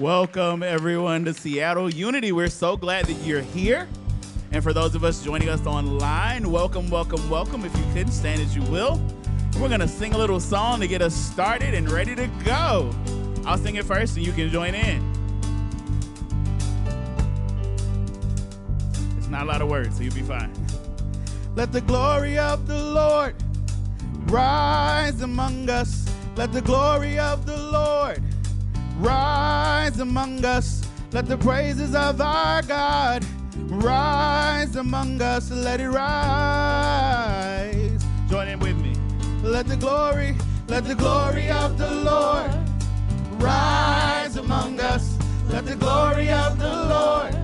Welcome, everyone, to Seattle Unity. We're so glad that you're here. And for those of us joining us online, welcome, welcome, welcome. If you couldn't, stand as you will. We're going to sing a little song to get us started and ready to go. I'll sing it first, and you can join in. It's not a lot of words, so you'll be fine. Let the glory of the Lord rise among us. Let the glory of the Lord rise among us. Let the praises of our God rise among us. Let it rise. Join in with me. Let the glory of the Lord rise among us. Let the glory of the Lord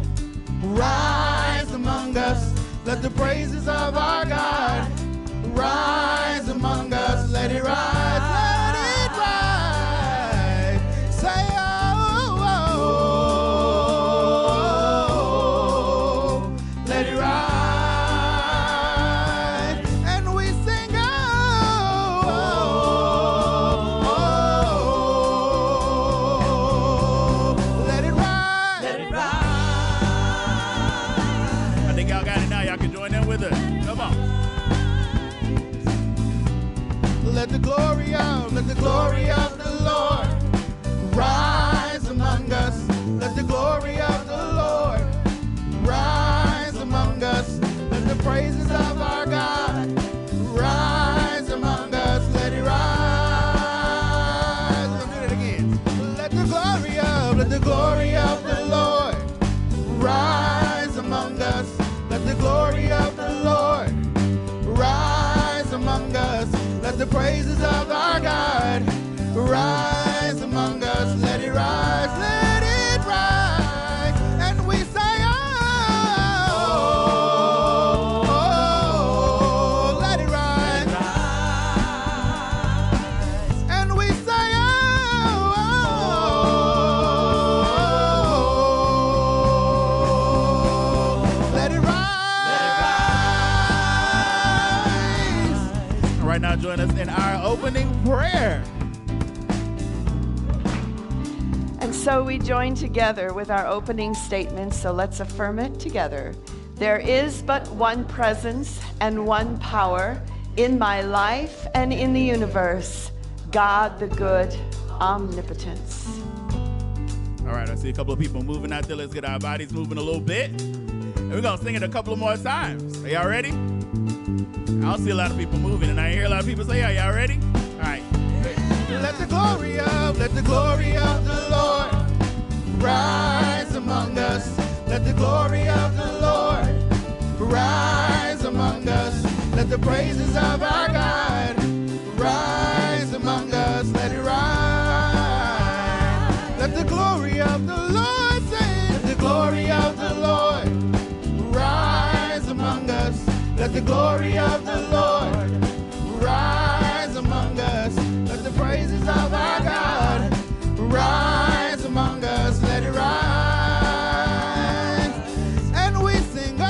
rise among us. Let the praises of our God rise among us. Let it rise. Let it rise. Say, oh, oh, oh. Let it rise. And we sing, oh, oh, oh. Let it rise. Let it rise. I think y'all got it now. Y'all can join in with us. Come on. Let the glory of the Lord rise among us. Let the glory of the Lord rise among us. Let the praises of our God rise among us. Let it rise. Let's do it again. Let the glory of the Lord rise among us. Let the glory of the Lord rise among us. Let the praises of our God rise among us. Let it rise, let it rise. And we say, oh, oh, oh, let it rise. And we say, oh, oh, oh, let it rise. Right now, join us in our opening prayer. And so we join together with our opening statement, so let's affirm it together. There is but one presence and one power in my life and in the universe, God the good, omnipotence. All right, I see a couple of people moving out there. Let's get our bodies moving a little bit. And we're going to sing it a couple of more times. Are y'all ready? I don't see a lot of people moving, and I hear a lot of people say, "Are y'all ready?" All right. Let the glory of the Lord rise among us. Let the glory of the Lord rise among us. Let the praises of our God rise among us. Let it rise. Let the glory of the Lord sing. Let the glory of the Lord rise among us. Let the glory of the Lord rise among us. Let the praises of our God rise among us. Let it rise. And we sing, oh,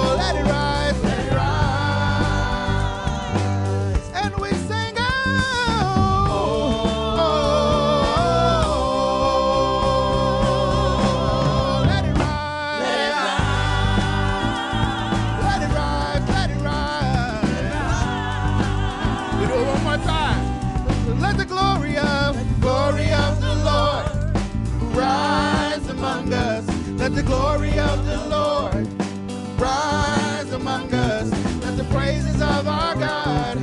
oh, let it rise. Let it rise. And we sing, oh, oh, oh, let it rise. Let it rise. Let it rise. Let it rise. We do it one more time. Let the glory of the Lord rise among us. Let the glory of the Lord rise among us. Let the praises of our God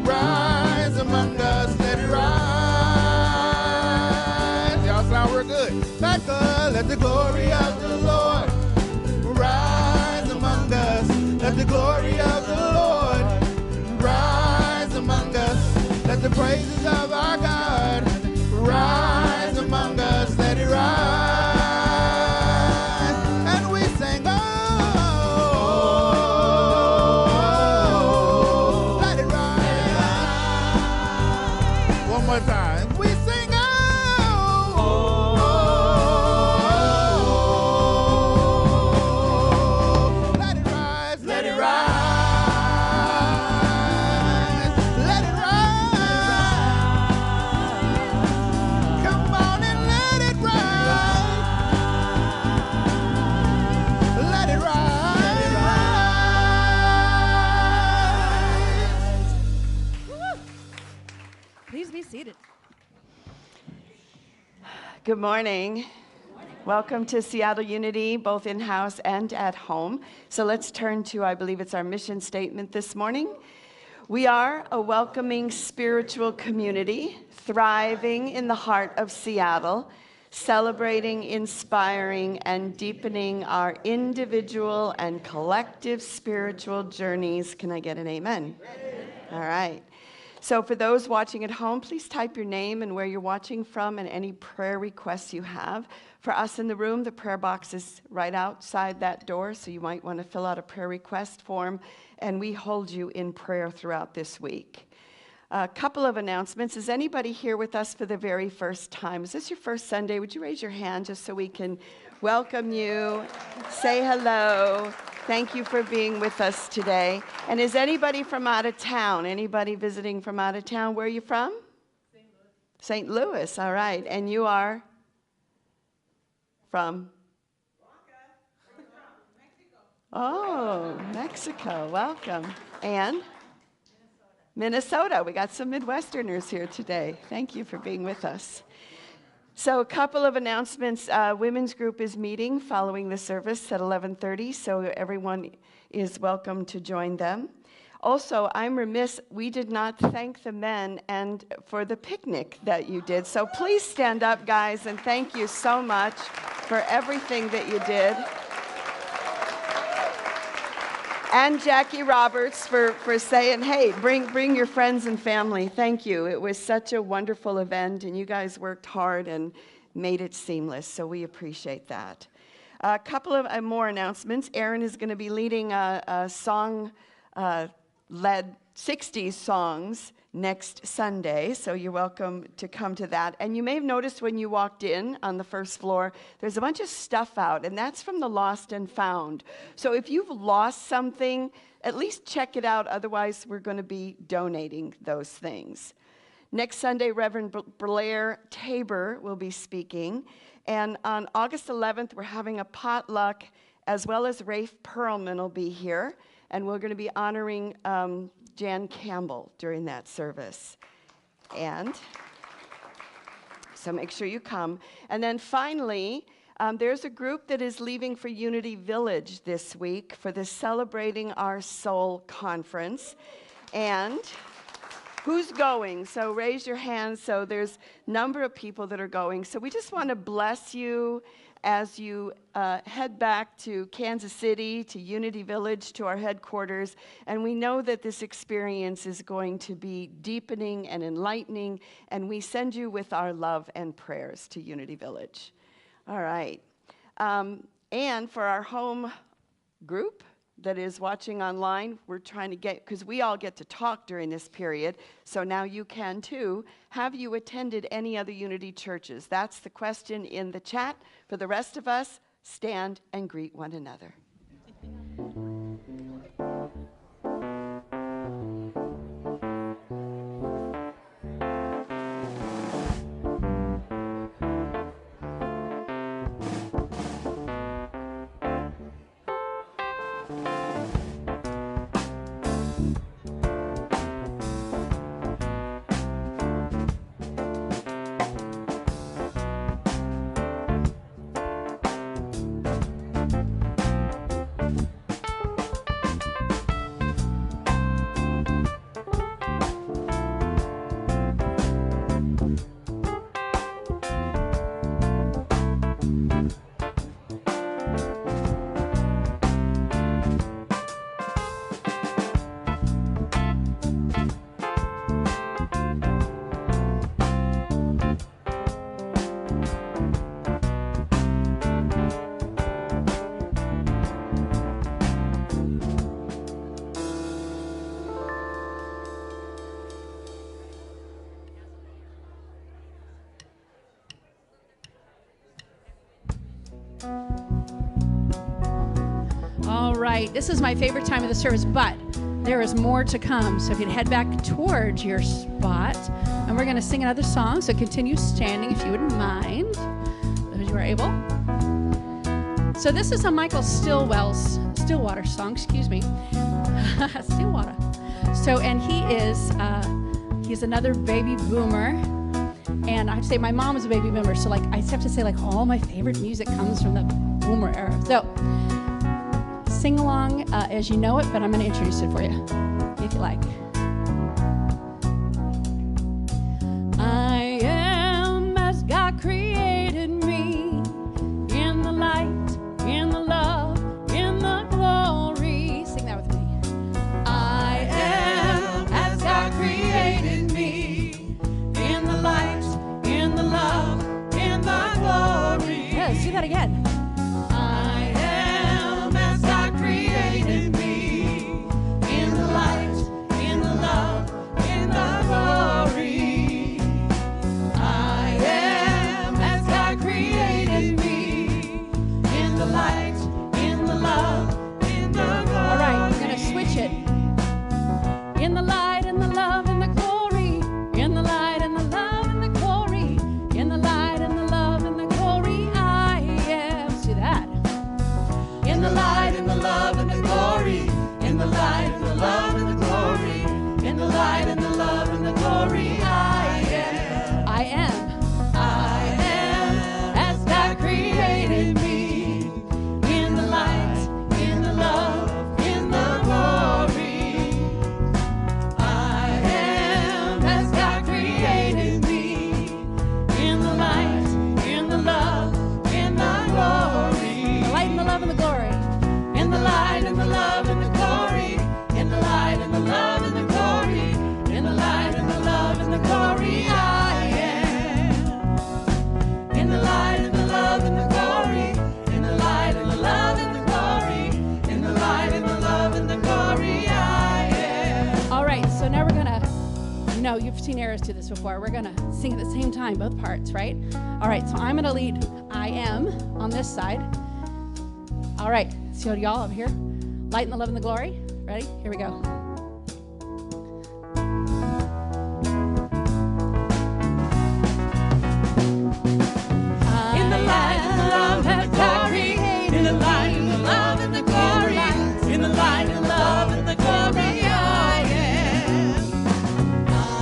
rise among us. Let it rise. Y'all sound real good. Let the glory of the Lord rise among us. Let the glory of the Lord rise among us. Let the praises of our God rise among us. Let it rise. And we sing, oh, let it rise. One more time. We sing, oh, let it rise. Let it rise. Let it rise. Come on and let it rise. Let it rise. Please be seated. Good morning. Welcome to Seattle Unity, both in-house and at home. So let's turn to, I believe it's our mission statement this morning. We are a welcoming spiritual community, thriving in the heart of Seattle, celebrating, inspiring, and deepening our individual and collective spiritual journeys. Can I get an amen? Amen. All right. So for those watching at home, please type your name and where you're watching from and any prayer requests you have. For us in the room, the prayer box is right outside that door, so you might want to fill out a prayer request form, and we hold you in prayer throughout this week. A couple of announcements. Is anybody here with us for the very first time? Is this your first Sunday? Would you raise your hand just so we can welcome you, say hello. Thank you for being with us today. And is anybody from out of town? Anybody visiting from out of town? Where are you from? St. Louis. St. Louis, all right. And you are from? Mexico. Oh, Mexico. Welcome. And? Minnesota. We got some Midwesterners here today. Thank you for being with us. So a couple of announcements. Women's group is meeting following the service at 11:30, so everyone is welcome to join them. Also, I'm remiss, we did not thank the men and for the picnic that you did. So please stand up, guys, and thank you so much for everything that you did. And Jackie Roberts for saying, hey, bring your friends and family. Thank you. It was such a wonderful event, and you guys worked hard and made it seamless, so we appreciate that. A couple of more announcements. Aaron is going to be leading a song led 60s songs next Sunday, so you're welcome to come to that. And you may have noticed when you walked in on the first floor, there's a bunch of stuff out, and that's from the Lost and Found. So if you've lost something, at least check it out. Otherwise, we're going to be donating those things. Next Sunday, Reverend Blair Tabor will be speaking. And on August 11th, we're having a potluck, as well as Rafe Perlman will be here. And we're going to be honoring Jan Campbell during that service. And so make sure you come. And then finally, there's a group that is leaving for Unity Village this week for the Celebrating Our Soul conference. And who's going? So raise your hand. So there's a number of people that are going. So we just want to bless you as you head back to Kansas City, to Unity Village, to our headquarters. And we know that this experience is going to be deepening and enlightening, and we send you with our love and prayers to Unity Village. All right. And for our home group that is watching online, we're trying to get, because we all get to talk during this period, so now you can too. Have you attended any other Unity churches? That's the question in the chat. For the rest of us, stand and greet one another. Right, this is my favorite time of the service, but there is more to come. So if you'd head back towards your spot, and we're going to sing another song, so continue standing if you wouldn't mind, those who are able. So this is a Michael Stillwater song, excuse me. Stillwater. So, and he's another baby boomer. And I have to say, my mom is a baby boomer, so like I just have to say, like, all my favorite music comes from the boomer era. So sing along as you know it, but I'm going to introduce it for you, if you like. that again. I am as God created me, in the light, in the love, in the glory. I am as God created me, in the light, in the love, in the glory. All right, we're going to switch it. In the light, in the love, in the glory. In the light, in the love, in the glory. In the light, in the love, in the glory. I am. Let's do that. In the light, in the love, in the glory. In the light, in the love, in the glory. In the light, in the love, in the glory. I am. I am. I am as God created me. In the light, in the love, in the glory. I am as God created me. In the light, in the love, in the glory. The light and the love and the glory. In the light and the love and the glory. In the light and the love and the glory. In the light and the love and the glory. I am. In the light and the love and the glory. In the light and the love and the glory. In the light and the love and the glory. I am. All right, so now we're going to, you've seen Eris do this before. We're going to sing at the same time, both parts, right? All right, so I'm going to lead I am on this side. All right, so y'all up here. Light and the love and the glory. Ready? Here we go. In the light and the love and the glory. In the light and the love and the glory. In the light and the love and the glory. I am.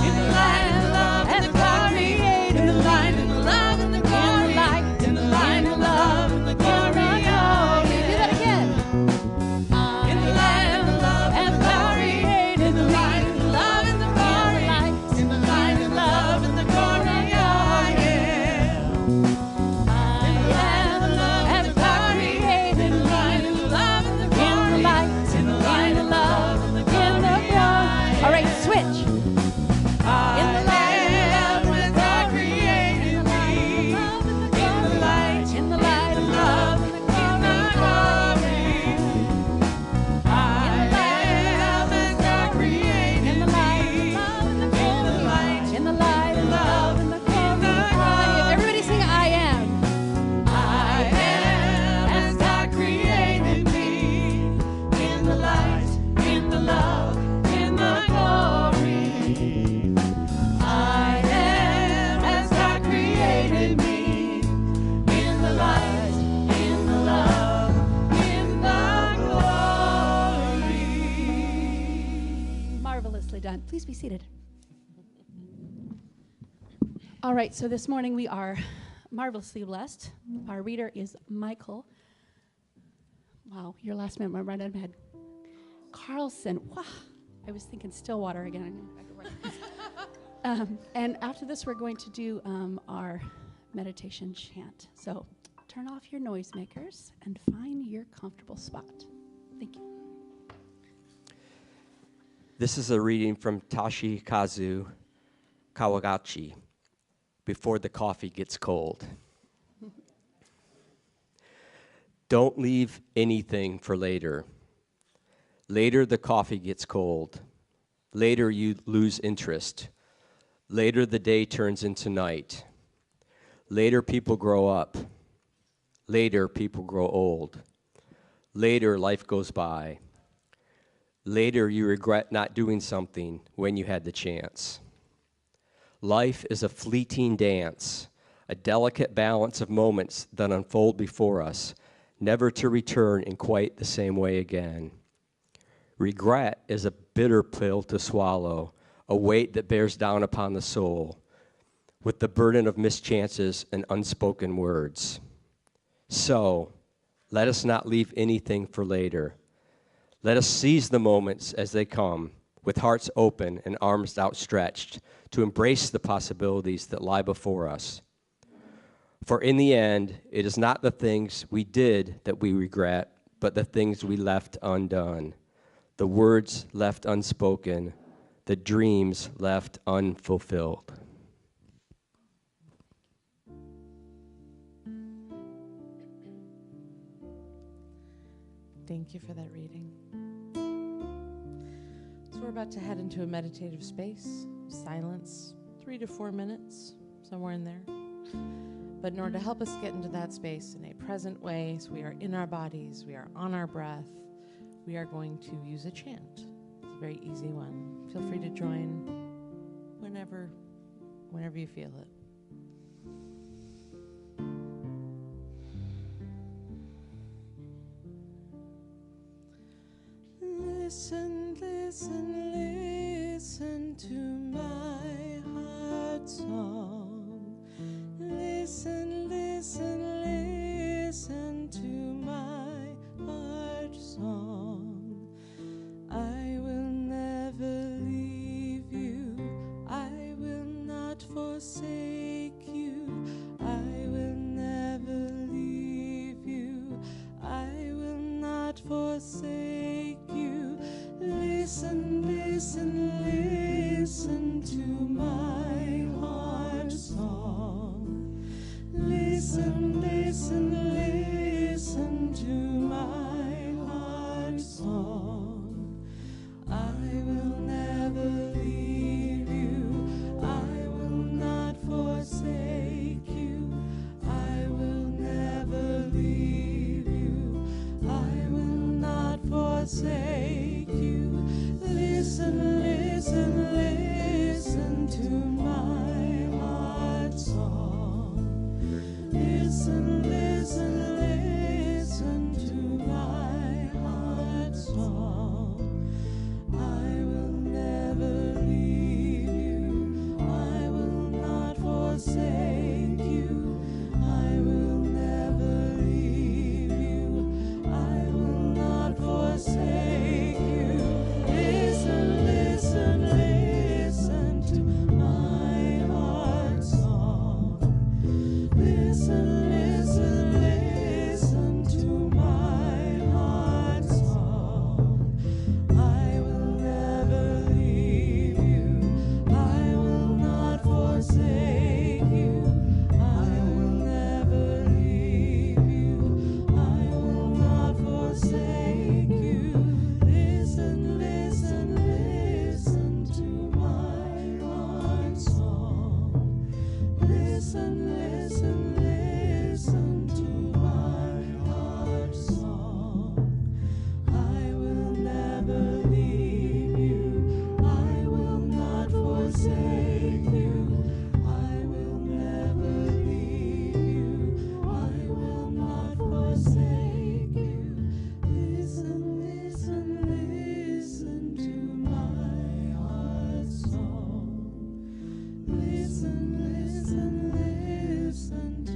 In the light and the love and the glory. In the light and the love and the glory. In the light and the love and the glory. I am. Do that again. In the light and the love and the glory. In the light and the love and the glory. In the light and love and the glory. I am. In the light and the love and the glory. In the light and the love and the glory. In the light and love and the glory. All right, switch. In the light and the love and God created me. In the light, In the light and love and the glory. I am as God created In the light and me. love and the In the glory. light, In the light and love and the glory. Everybody sing I am. I am as God created me. In the light, in the love, in the glory. I am as God created me. In the light, in the love, in the glory. Marvelously done. Please be seated. All right, so this morning we are marvelously blessed. Our reader is Michael. Wow, your last name went right out of my head. Carlson. Wow, I was thinking Stillwater again. And after this, we're going to do our meditation chant. So turn off your noisemakers and find your comfortable spot. Thank you. This is a reading from Toshikazu Kawagachi, Before the Coffee Gets Cold. Don't leave anything for later. Later the coffee gets cold. Later you lose interest. Later the day turns into night. Later people grow up. Later people grow old. Later life goes by. Later you regret not doing something when you had the chance. Life is a fleeting dance, a delicate balance of moments that unfold before us, never to return in quite the same way again. Regret is a bitter pill to swallow, a weight that bears down upon the soul, with the burden of mischances and unspoken words. So, let us not leave anything for later. Let us seize the moments as they come, with hearts open and arms outstretched, to embrace the possibilities that lie before us. For in the end, it is not the things we did that we regret, but the things we left undone, the words left unspoken, the dreams left unfulfilled. Thank you for that reading. So we're about to head into a meditative space, silence, 3 to 4 minutes, somewhere in there. But in order to help us get into that space in a present way, so we are in our bodies, we are on our breath, we are going to use a chant. It's a very easy one. Feel free to join whenever you feel it. Listen, listen, listen to my heart song. Listen, listen, listen to my heart song. I will never leave you. I will not forsake you. I will never leave you. I will not forsake you. Listen, listen, listen to my heart song. Listen, listen, listen to my heart song. I will never leave you. I will not forsake you. I will never leave you. I will not forsake you. Listen, listen, listen to my heart song. Listen, listen, listen to my heart song. I will never leave you. I will not forsake you. I will never leave you. I will not forsake you. Listen, listen, listen to my heart song. Listen, listen, listen to my heart song. I will never leave you. I will not forsake you. I will never leave you. I will not forsake you. Listen, listen, listen to my heart song. Listen, listen, listen to my heart song. I will never leave you. I will not forsake you. I will never leave you. I will not forsake you. Listen, listen, listen to my heart song. Listen, listen, listen to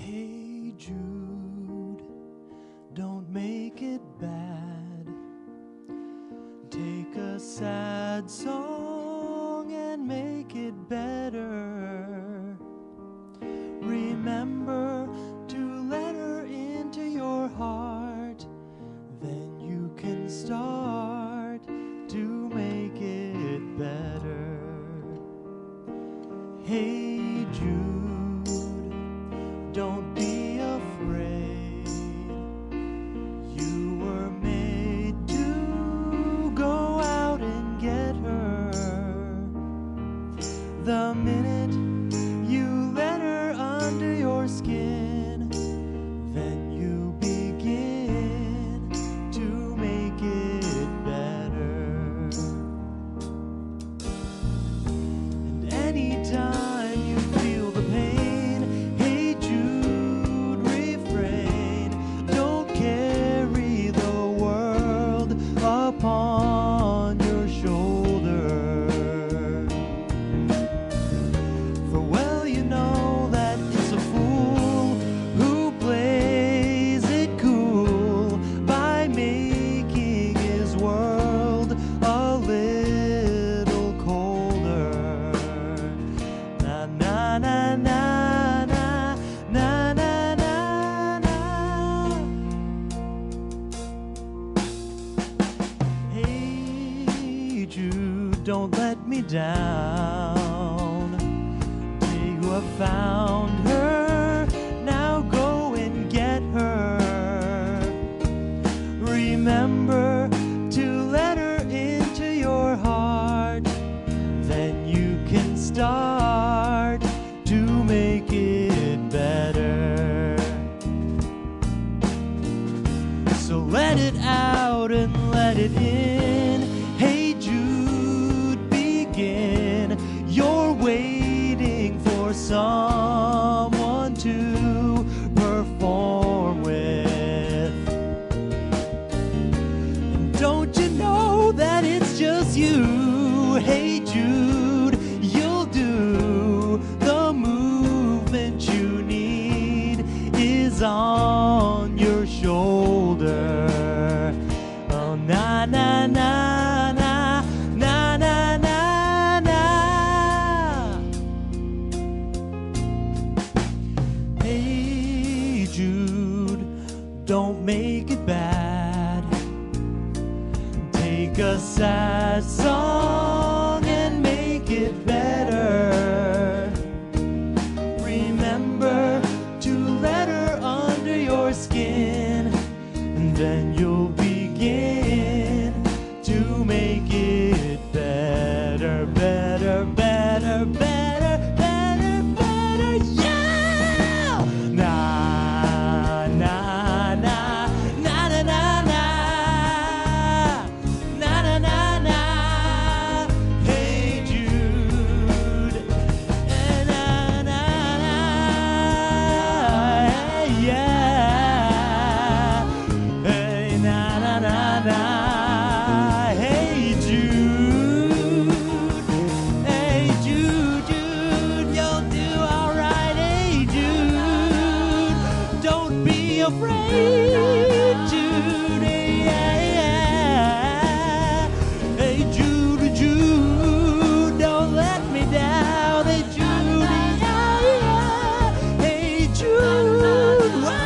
Hey Jude, don't make it bad. Take a sad song and make it better. Remember to let her into your heart. Then you can start to make it better. Hey Jude, don't be afraid. You were made to go out and get her. The minute you let her under your skin, then you begin to make it better. And anytime you feel the pain, hey Jude, refrain. Don't carry the world upon your shoulder. For well you know that it's a fool who plays it cool by making his world a little colder. Na na na na na na na na na. Hey Jude, don't let me down. You have found her, now go and get her. Remember to let her into your heart. Then you can start to make it better. So let it out and let it in. Hey Jude, begin. You're waiting for someone to perform with. And don't you know that it's just you? Hey Jude, you'll do the movement you need is on your shoulder. Oh na na na na na na na na. Hey Jude, don't make it bad. Take a sad song and make it better. Remember to let her under your skin, and then you'll begin to make it better, better, better, better, better, better, yeah! Na, na, na, na, na, na, na. Na, na, na, na. Hey Jude. Na, na, na. Hey, yeah. Hey, na, na, na, na. Hey Jude. Hey Jude, Jude, you'll do alright. Hey Jude, don't be afraid, Jude. Yeah, yeah. Hey Jude, Jude, don't let me down. Hey Jude, yeah, yeah. Hey Jude, wow,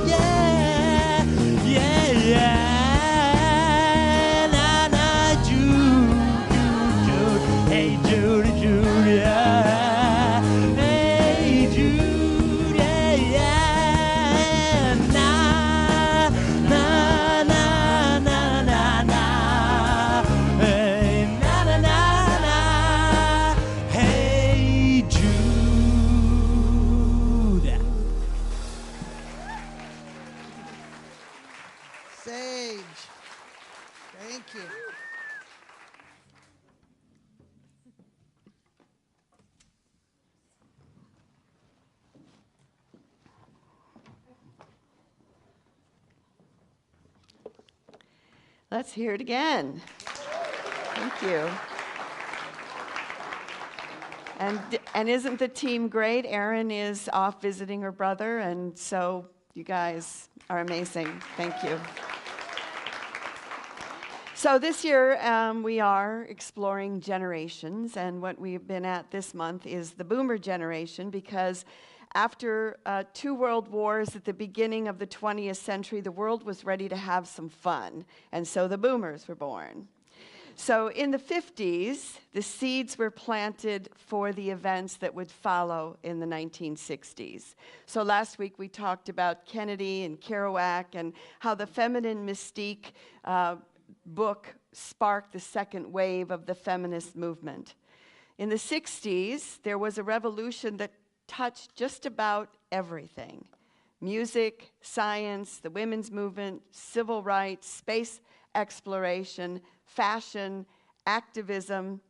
yeah, yeah, yeah. Na na Jude, Jude, Jude. Hey Jude, Jude, yeah. Hey Jude, yeah, yeah. Na na na na na na. Hey na na na na. Hey Jude. Sage. Thank you. Let's hear it again. Thank you. And isn't the team great? Erin is off visiting her brother, and so you guys are amazing. Thank you. So this year, we are exploring generations, and what we've been at this month is the boomer generation, because after 2 world wars at the beginning of the 20th century, the world was ready to have some fun, and so the boomers were born. So in the 50s, the seeds were planted for the events that would follow in the 1960s. So last week we talked about Kennedy and Kerouac and how the Feminine Mystique book sparked the second wave of the feminist movement. In the 60s, there was a revolution that touched just about everything: music, science, the women's movement, civil rights, space exploration, fashion, activism.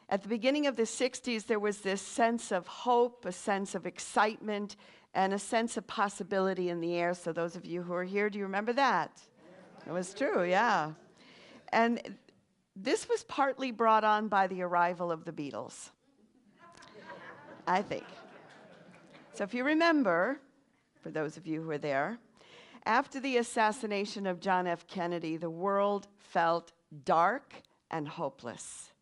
At the beginning of the 60s, there was this sense of hope, a sense of excitement, and a sense of possibility in the air. So those of you who are here, do you remember that? It was true, yeah. And this was partly brought on by the arrival of the Beatles, I think. So if you remember, for those of you who were there, after the assassination of John F. Kennedy, the world felt dark and hopeless.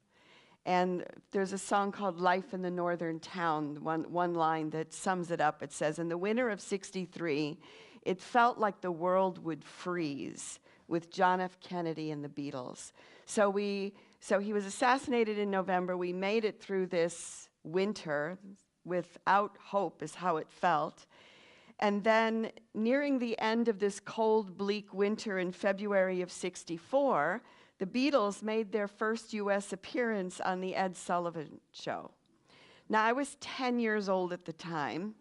And there's a song called Life in the Northern Town, one line that sums it up. It says, in the winter of '63, it felt like the world would freeze with John F. Kennedy and the Beatles. So he was assassinated in November. We made it through this winter without hope, is how it felt. And then nearing the end of this cold, bleak winter in February of '64, the Beatles made their first U.S. appearance on the Ed Sullivan Show. Now, I was 10 years old at the time,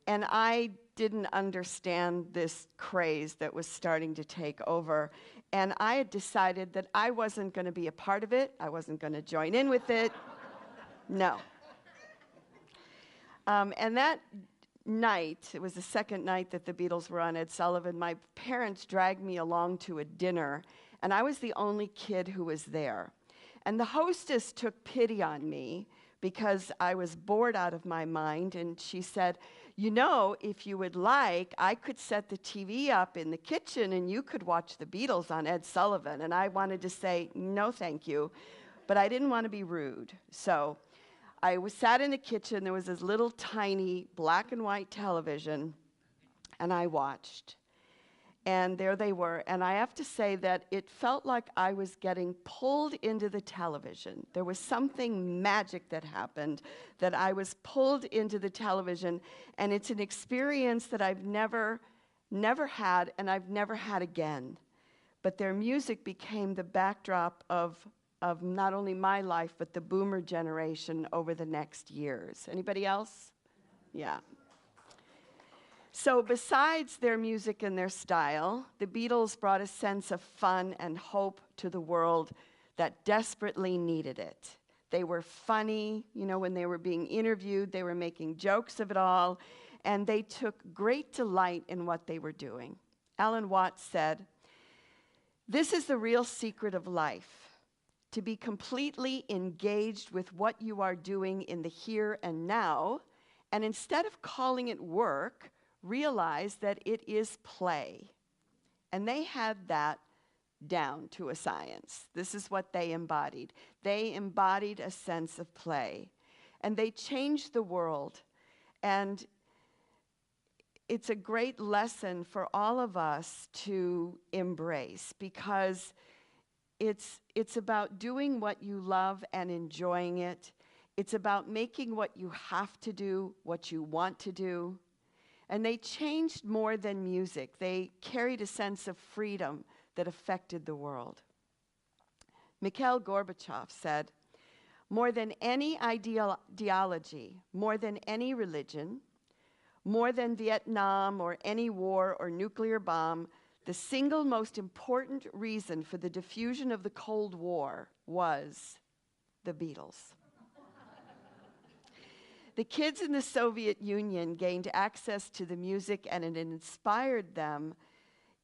and I didn't understand this craze that was starting to take over. And I had decided that I wasn't going to be a part of it. I wasn't going to join in with it. No. And that night, it was the second night that the Beatles were on Ed Sullivan, my parents dragged me along to a dinner, and I was the only kid who was there. And the hostess took pity on me because I was bored out of my mind, and she said, you know, if you would like, I could set the TV up in the kitchen and you could watch the Beatles on Ed Sullivan. And I wanted to say, no, thank you, but I didn't want to be rude. So I sat in the kitchen. There was this little tiny black and white television, and I watched. And there they were. And I have to say that it felt like I was getting pulled into the television. There was something magic that happened, that I was pulled into the television. And it's an experience that I've never had, and I've never had again. But their music became the backdrop of not only my life, but the boomer generation over the next years. Anybody else? Yeah. So besides their music and their style, the Beatles brought a sense of fun and hope to the world that desperately needed it. They were funny, you know, when they were being interviewed, they were making jokes of it all, and they took great delight in what they were doing. Alan Watts said, "This is the real secret of life, to be completely engaged with what you are doing in the here and now, and instead of calling it work, realize that it is play." And they had that down to a science. This is what they embodied. They embodied a sense of play. And they changed the world. And it's a great lesson for all of us to embrace, because it's about doing what you love and enjoying it. It's about making what you have to do, what you want to do. And they changed more than music. They carried a sense of freedom that affected the world. Mikhail Gorbachev said, "More than any ideology, more than any religion, more than Vietnam or any war or nuclear bomb, the single most important reason for the diffusion of the Cold War was the Beatles." The kids in the Soviet Union gained access to the music, and it inspired them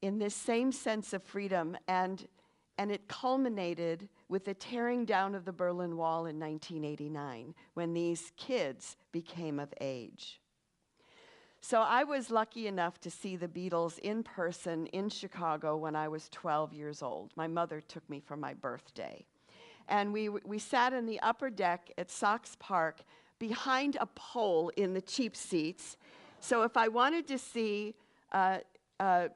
in this same sense of freedom, and it culminated with the tearing down of the Berlin Wall in 1989, when these kids became of age. So I was lucky enough to see the Beatles in person in Chicago when I was 12 years old. My mother took me for my birthday. And we sat in the upper deck at Sox Park behind a pole in the cheap seats. So if I wanted to see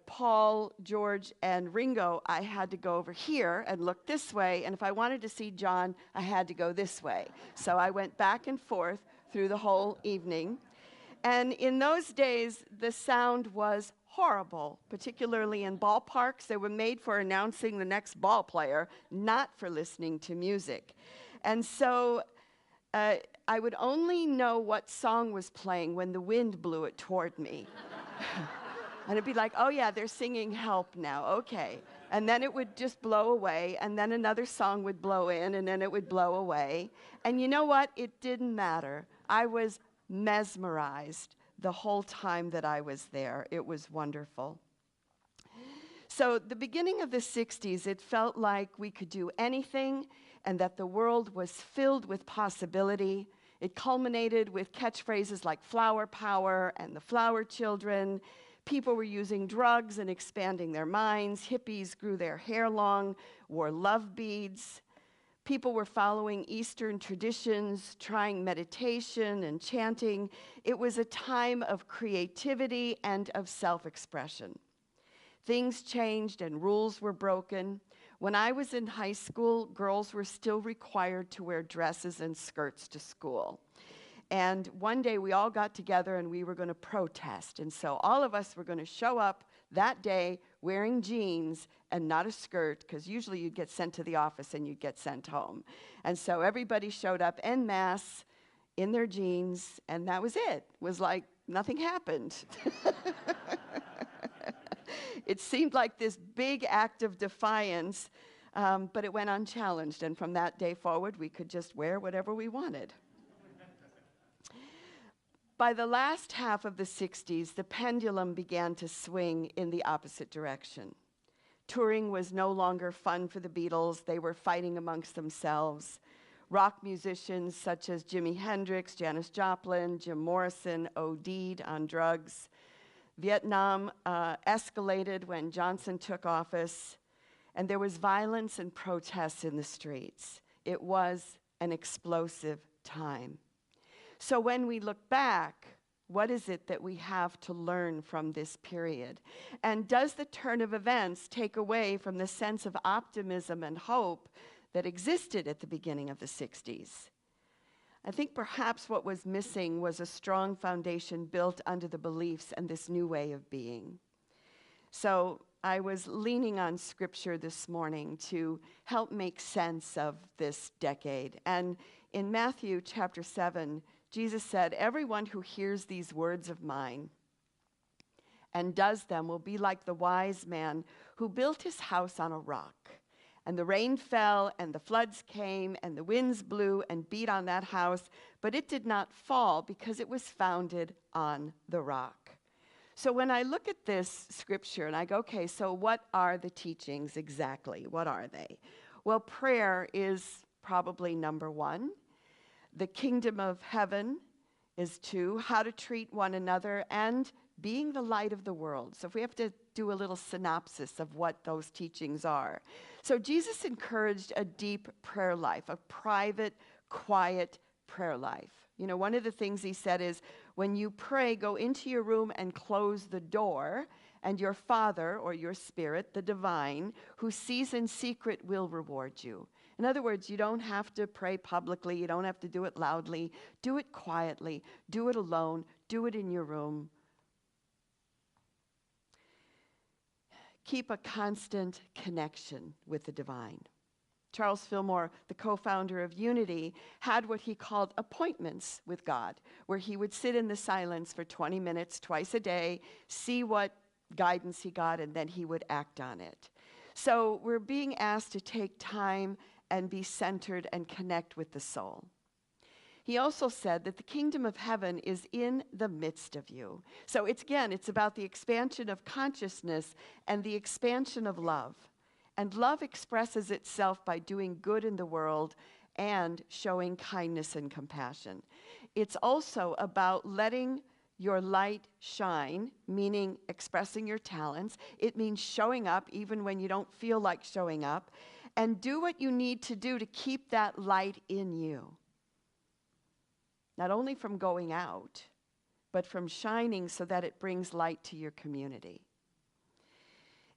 Paul, George, and Ringo, I had to go over here and look this way. And if I wanted to see John, I had to go this way. So I went back and forth through the whole evening. And in those days, the sound was horrible, particularly in ballparks. They were made for announcing the next ball player, not for listening to music. And so I would only know what song was playing when the wind blew it toward me. And it'd be like, oh yeah, they're singing Help now, okay. And then it would just blow away, and then another song would blow in, and then it would blow away. And you know what? It didn't matter. I was mesmerized the whole time that I was there. It was wonderful. So the beginning of the 60s, it felt like we could do anything and that the world was filled with possibility. It culminated with catchphrases like flower power and the flower children. People were using drugs and expanding their minds. Hippies grew their hair long, wore love beads. People were following Eastern traditions, trying meditation and chanting. It was a time of creativity and of self-expression. Things changed and rules were broken. When I was in high school, girls were still required to wear dresses and skirts to school. And one day we all got together and we were going to protest. And so all of us were going to show up that day wearing jeans and not a skirt, because usually you'd get sent to the office and you'd get sent home. And so everybody showed up en masse in their jeans, and that was it. It was like nothing happened. It seemed like this big act of defiance, but it went unchallenged. And from that day forward, we could just wear whatever we wanted. By the last half of the 60s, the pendulum began to swing in the opposite direction. Touring was no longer fun for the Beatles. They were fighting amongst themselves. Rock musicians such as Jimi Hendrix, Janis Joplin, Jim Morrison OD'd on drugs. Vietnam escalated when Johnson took office, and there was violence and protests in the streets. It was an explosive time. So when we look back, what is it that we have to learn from this period? And does the turn of events take away from the sense of optimism and hope that existed at the beginning of the 60s? I think perhaps what was missing was a strong foundation built under the beliefs and this new way of being. So I was leaning on scripture this morning to help make sense of this decade. And in Matthew chapter 7, Jesus said, "Everyone who hears these words of mine and does them will be like the wise man who built his house on a rock. And the rain fell, and the floods came, and the winds blew and beat on that house, but it did not fall because it was founded on the rock." So when I look at this scripture and I go, okay, so what are the teachings exactly? What are they? Well, prayer is probably number one. The kingdom of heaven is two, how to treat one another, and being the light of the world. So if we have to do a little synopsis of what those teachings are. So Jesus encouraged a deep prayer life, a private, quiet prayer life. You know, one of the things he said is, when you pray, go into your room and close the door, and your Father, or your Spirit, the divine, who sees in secret will reward you. In other words, you don't have to pray publicly. You don't have to do it loudly. Do it quietly. Do it alone. Do it in your room. Keep a constant connection with the divine. Charles Fillmore, the co-founder of Unity, had what he called appointments with God, where he would sit in the silence for 20 minutes twice a day, see what guidance he got, and then he would act on it. So we're being asked to take time and be centered and connect with the soul. He also said that the kingdom of heaven is in the midst of you. So it's about the expansion of consciousness and the expansion of love. And love expresses itself by doing good in the world and showing kindness and compassion. It's also about letting your light shine, meaning expressing your talents. It means showing up even when you don't feel like showing up, and do what you need to do to keep that light in you. Not only from going out, but from shining so that it brings light to your community.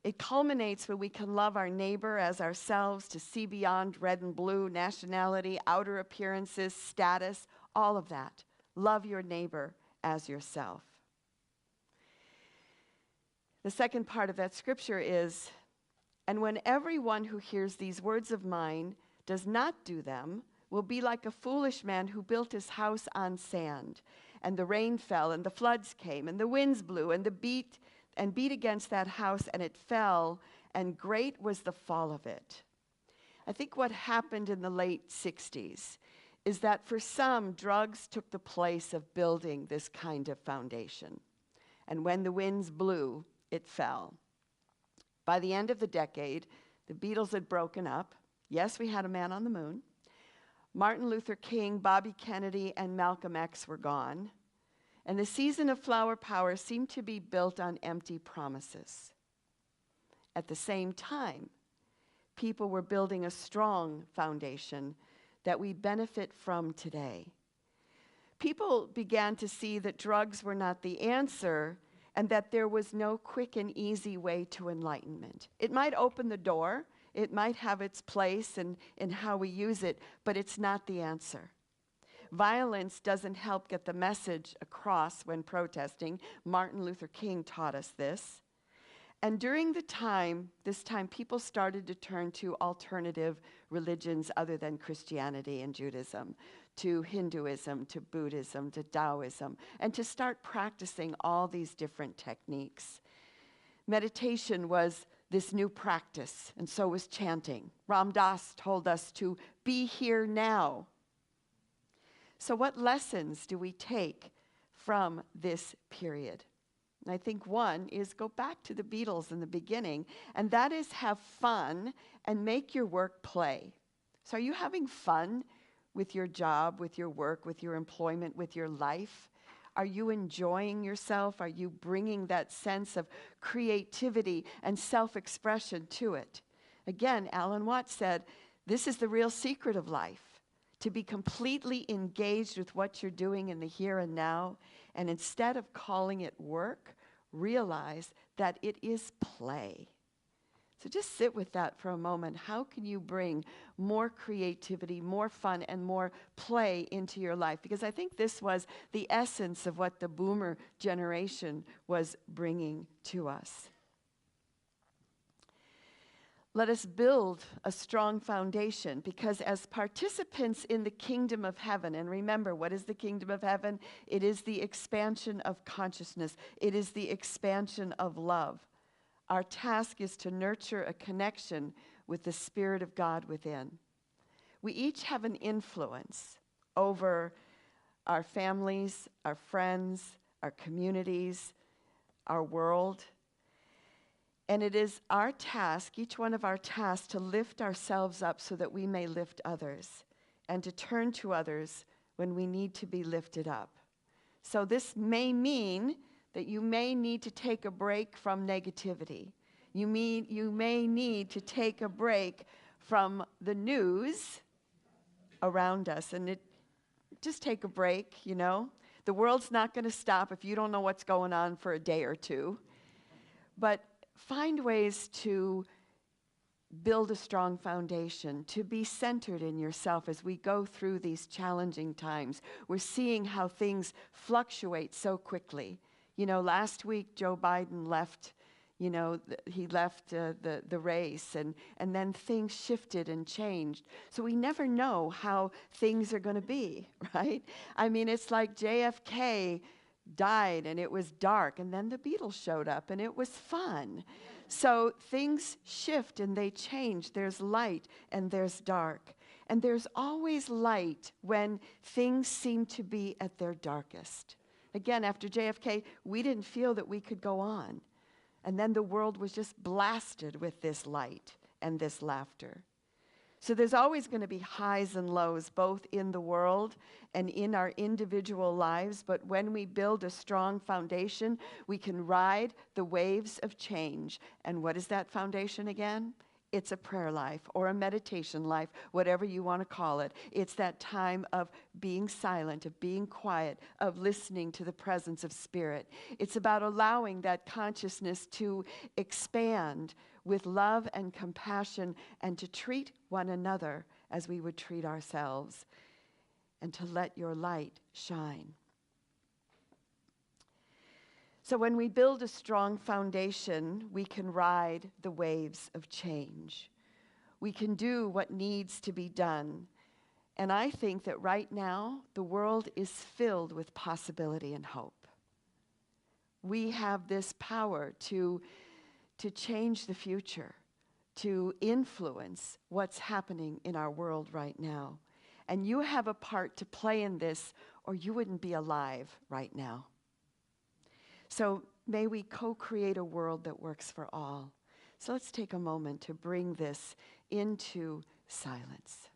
It culminates when we can love our neighbor as ourselves, to see beyond red and blue, nationality, outer appearances, status, all of that. Love your neighbor as yourself. The second part of that scripture is, and when everyone who hears these words of mine does not do them, will be like a foolish man who built his house on sand. And the rain fell, and the floods came, and the winds blew, and beat against that house, and it fell, and great was the fall of it. I think what happened in the late 60s is that for some, drugs took the place of building this kind of foundation. And when the winds blew, it fell. By the end of the decade, the Beatles had broken up. Yes, we had a man on the moon. Martin Luther King, Bobby Kennedy, and Malcolm X were gone. And the season of flower power seemed to be built on empty promises. At the same time, people were building a strong foundation that we benefit from today. People began to see that drugs were not the answer and that there was no quick and easy way to enlightenment. It might open the door, it might have its place in how we use it, but it's not the answer. Violence doesn't help get the message across when protesting. Martin Luther King taught us this. And during this time, people started to turn to alternative religions other than Christianity and Judaism, to Hinduism, to Buddhism, to Taoism, and to start practicing all these different techniques. Meditation was this new practice, and so was chanting. Ram Dass told us to be here now. So what lessons do we take from this period? And I think one is go back to the Beatles in the beginning, and that is have fun and make your work play. So are you having fun with your job, with your work, with your employment, with your life? Are you enjoying yourself? Are you bringing that sense of creativity and self-expression to it? Again, Alan Watts said, this is the real secret of life, to be completely engaged with what you're doing in the here and now, and instead of calling it work, realize that it is play. So just sit with that for a moment. How can you bring more creativity, more fun, and more play into your life? Because I think this was the essence of what the boomer generation was bringing to us. Let us build a strong foundation, because as participants in the kingdom of heaven, and remember, what is the kingdom of heaven? It is the expansion of consciousness. It is the expansion of love. Our task is to nurture a connection with the Spirit of God within. We each have an influence over our families, our friends, our communities, our world. And it is our task, each one of our tasks, to lift ourselves up so that we may lift others, and to turn to others when we need to be lifted up. So this may mean that you may need to take a break from negativity. You may need to take a break from the news around us. And just take a break, you know. The world's not going to stop if you don't know what's going on for a day or two. But find ways to build a strong foundation, to be centered in yourself as we go through these challenging times. We're seeing how things fluctuate so quickly. You know, last week Joe Biden left, he left the race, and then things shifted and changed. So we never know how things are going to be, right? I mean, it's like JFK died and it was dark, and then the Beatles showed up and it was fun. So things shift and they change. There's light and there's dark. And there's always light when things seem to be at their darkest. Again, after JFK, we didn't feel that we could go on. And then the world was just blasted with this light. and this laughter. So there's always going to be highs and lows, both in the world and in our individual lives. But when we build a strong foundation, we can ride the waves of change. And what is that foundation again? It's a prayer life or a meditation life, whatever you want to call it. It's that time of being silent, of being quiet, of listening to the presence of Spirit. It's about allowing that consciousness to expand with love and compassion, and to treat one another as we would treat ourselves, and to let your light shine. So when we build a strong foundation, we can ride the waves of change. We can do what needs to be done. And I think that right now, the world is filled with possibility and hope. We have this power to change the future, to influence what's happening in our world right now. And you have a part to play in this, or you wouldn't be alive right now. So may we co-create a world that works for all. So let's take a moment to bring this into silence.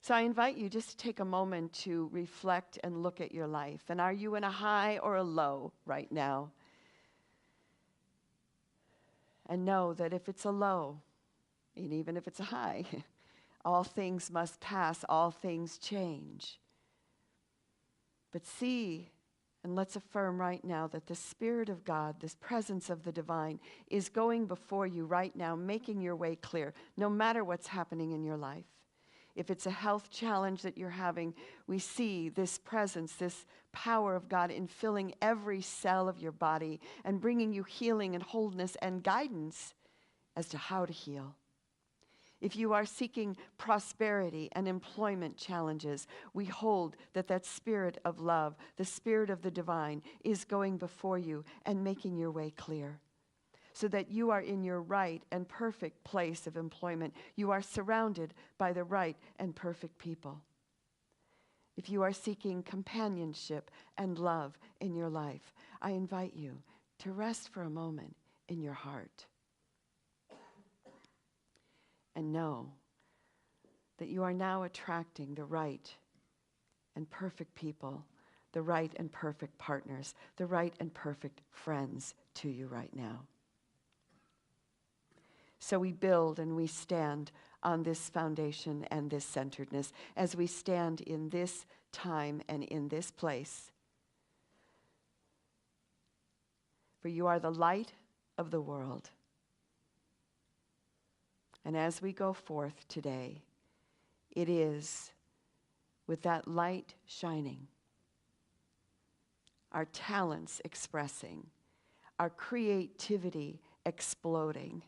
So I invite you just to take a moment to reflect and look at your life. And are you in a high or a low right now? And know that if it's a low, and even if it's a high, all things must pass, all things change. But see, and let's affirm right now that the Spirit of God, this presence of the divine, is going before you right now, making your way clear, no matter what's happening in your life. If it's a health challenge that you're having, we see this presence, this power of God in filling every cell of your body and bringing you healing and wholeness and guidance as to how to heal. If you are seeking prosperity and employment challenges, we hold that spirit of love, the spirit of the divine, is going before you and making your way clear, so that you are in your right and perfect place of employment. You are surrounded by the right and perfect people. If you are seeking companionship and love in your life, I invite you to rest for a moment in your heart and know that you are now attracting the right and perfect people, the right and perfect partners, the right and perfect friends to you right now. So we build and we stand on this foundation and this centeredness as we stand in this time and in this place. For you are the light of the world. And as we go forth today, it is with that light shining, our talents expressing, our creativity exploding.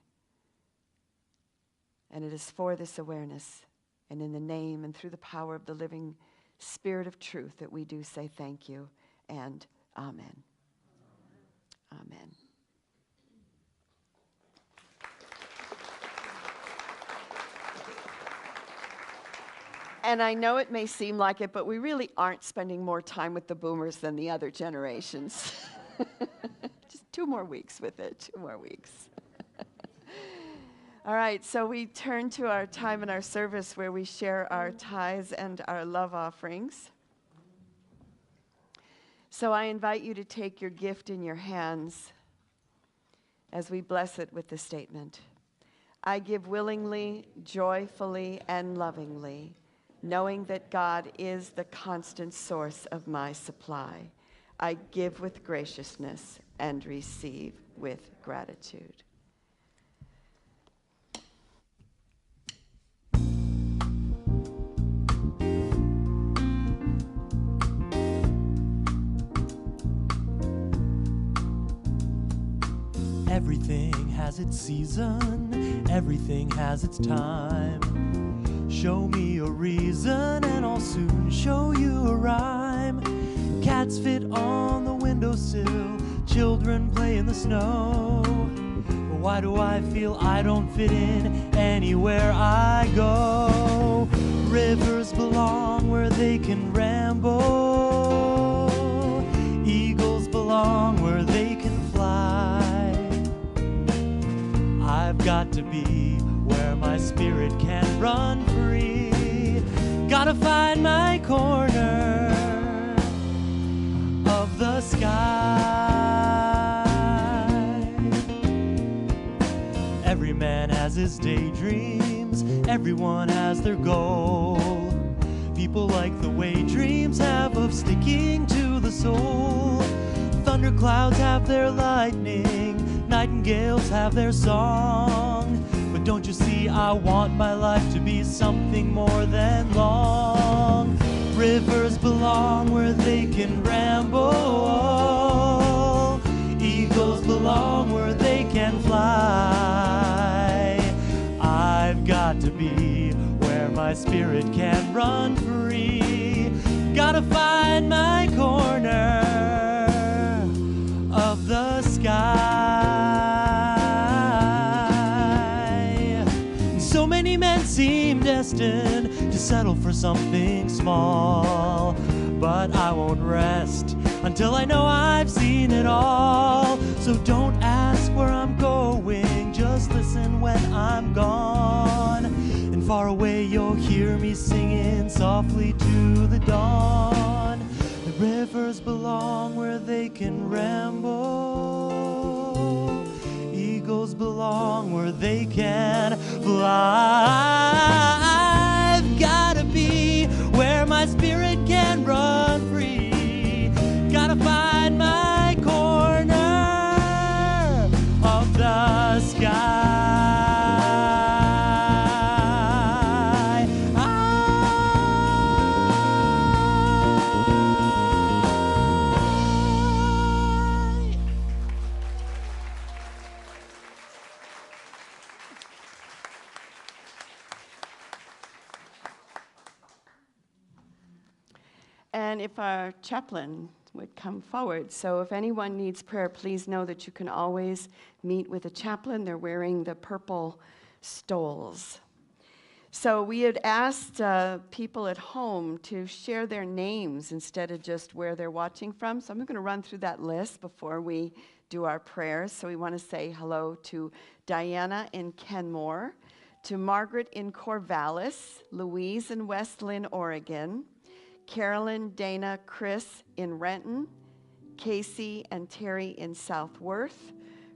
And it is for this awareness and in the name and through the power of the living Spirit of truth that we do say thank you and amen. Amen. And I know it may seem like it, but we really aren't spending more time with the boomers than the other generations. Just 2 more weeks with it, 2 more weeks. All right, so we turn to our time in our service where we share our tithes and our love offerings. So I invite you to take your gift in your hands as we bless it with the statement, I give willingly, joyfully, and lovingly, knowing that God is the constant source of my supply. I give with graciousness and receive with gratitude. Everything has its season, everything has its time. Show me a reason and I'll soon show you a rhyme. Cats fit on the windowsill, children play in the snow. But why do I feel I don't fit in anywhere I go? Rivers belong where they can ramble. Eagles belong where they can fly. got to be where my spirit can run free. Gotta find my corner of the sky. Every man has his daydreams, everyone has their goal. People like the way dreams have of sticking to the soul. Thunderclouds have their lightning, nightingales have their song. But don't you see, I want my life to be something more than long. Rivers belong where they can ramble. Eagles belong where they can fly. I've got to be where my spirit can run free. Gotta find my corner of the sky. So many men seem destined to settle for something small, but I won't rest until I know I've seen it all. So don't ask where I'm going, just listen when I'm gone. And far away you'll hear me singing softly to the dawn. The rivers belong where they can ramble. Eagles belong where they can fly. I've gotta be where my spirit can run free. Gotta find my corner of the sky. And if our chaplain would come forward. So if anyone needs prayer, please know that you can always meet with a chaplain. They're wearing the purple stoles. So we had asked people at home to share their names instead of just where they're watching from. So I'm going to run through that list before we do our prayers. So we want to say hello to Diana in Kenmore, to Margaret in Corvallis, Louise in West Lynn, Oregon, Carolyn, Dana, Chris in Renton, Casey and Terry in Southworth,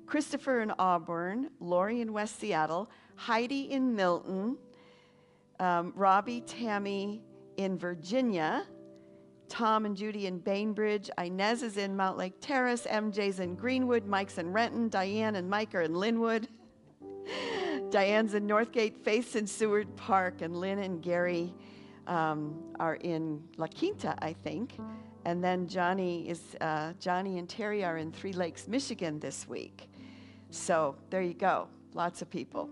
Christopher in Auburn, Lori in West Seattle, Heidi in Milton, Robbie, Tammy in Virginia, Tom and Judy in Bainbridge, Inez is in Mount Lake Terrace, MJ's in Greenwood, Mike's in Renton, Diane and Mike are in Linwood, Diane's in Northgate, Faith's in Seward Park, and Lynn and Gary are in La Quinta, I think. And then Johnny and Terry are in Three Lakes, Michigan this week. So there you go, lots of people.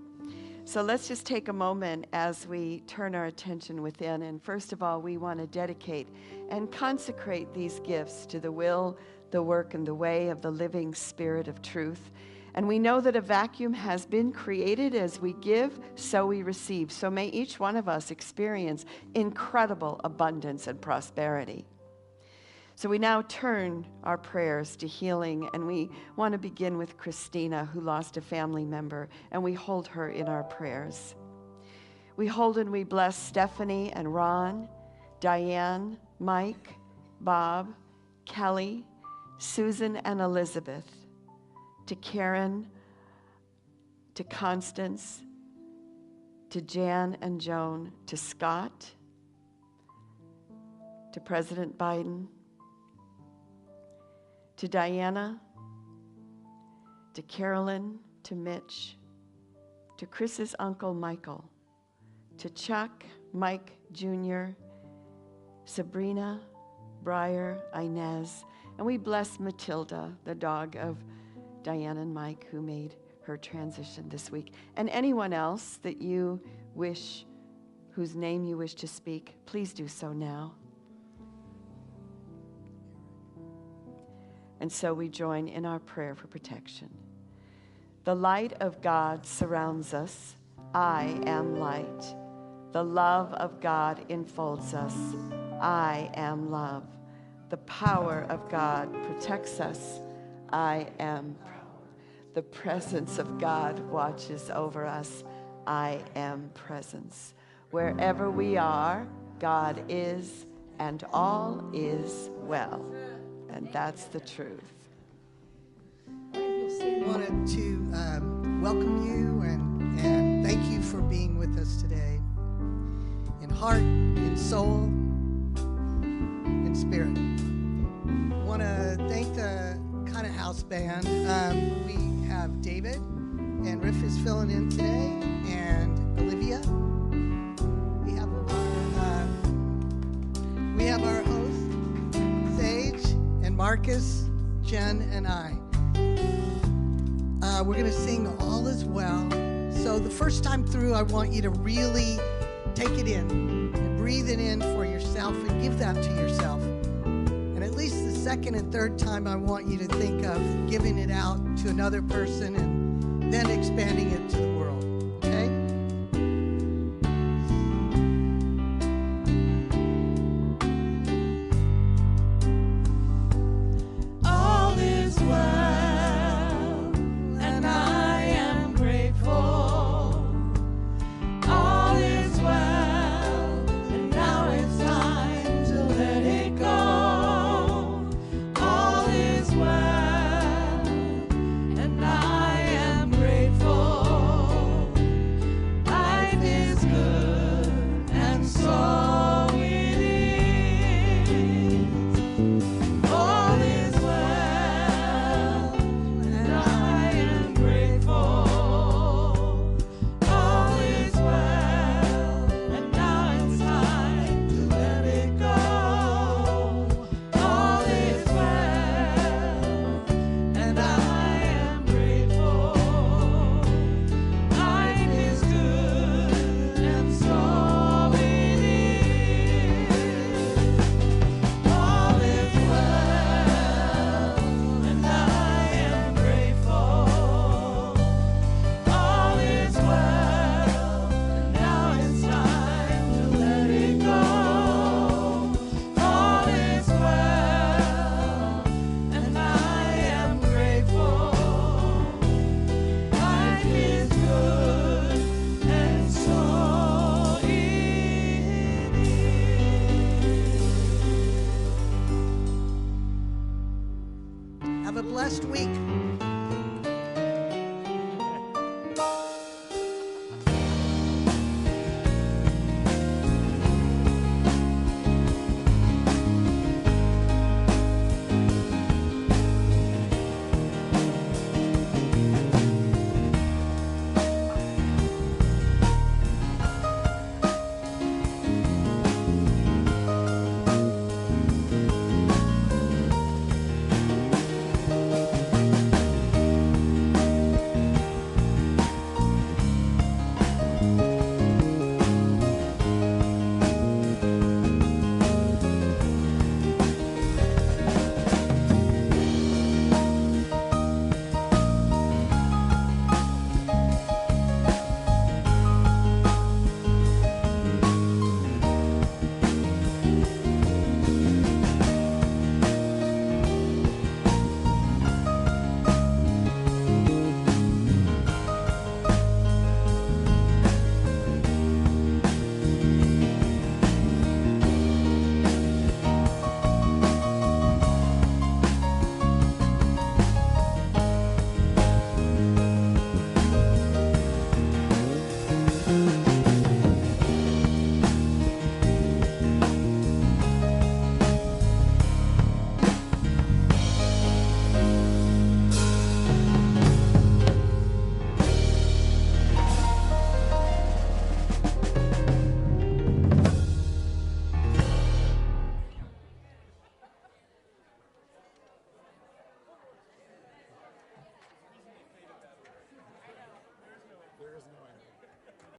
So let's just take a moment as we turn our attention within. And first of all, we want to dedicate and consecrate these gifts to the will, the work, and the way of the living Spirit of truth. And we know that a vacuum has been created. As we give, so we receive. So may each one of us experience incredible abundance and prosperity. So we now turn our prayers to healing, and we want to begin with Christina, who lost a family member, and we hold her in our prayers. We hold and we bless Stephanie and Ron, Diane, Mike, Bob, Kelly, Susan and Elizabeth, to Karen, to Constance, to Jan and Joan, to Scott, to President Biden, to Diana, to Carolyn, to Mitch, to Chris's uncle Michael, to Chuck, Mike Jr., Sabrina, Briar, Inez, and we bless Matilda, the dog of Diane and Mike, who made her transition this week. And anyone else that you wish, whose name you wish to speak, please do so now. And so we join in our prayer for protection. The light of God surrounds us. I am light. The love of God enfolds us. I am love. The power of God protects us. I am power. The presence of God watches over us. I am presence. Wherever we are, God is, and all is well. And that's the truth. I wanted to welcome you and thank you for being with us today. In heart, in soul, in spirit. I want to thank the Kind of House Band. We have David, and Riff is filling in today, and Olivia. We have our host, Sage, and Marcus, Jen, and I. We're going to sing All Is Well. So the first time through, I want you to really take it in and breathe it in for yourself and give that to yourself. And at least the second and third time, I want you to think of giving it out to another person and then expanding it to the world. Okay? All is well. Have a blessed week.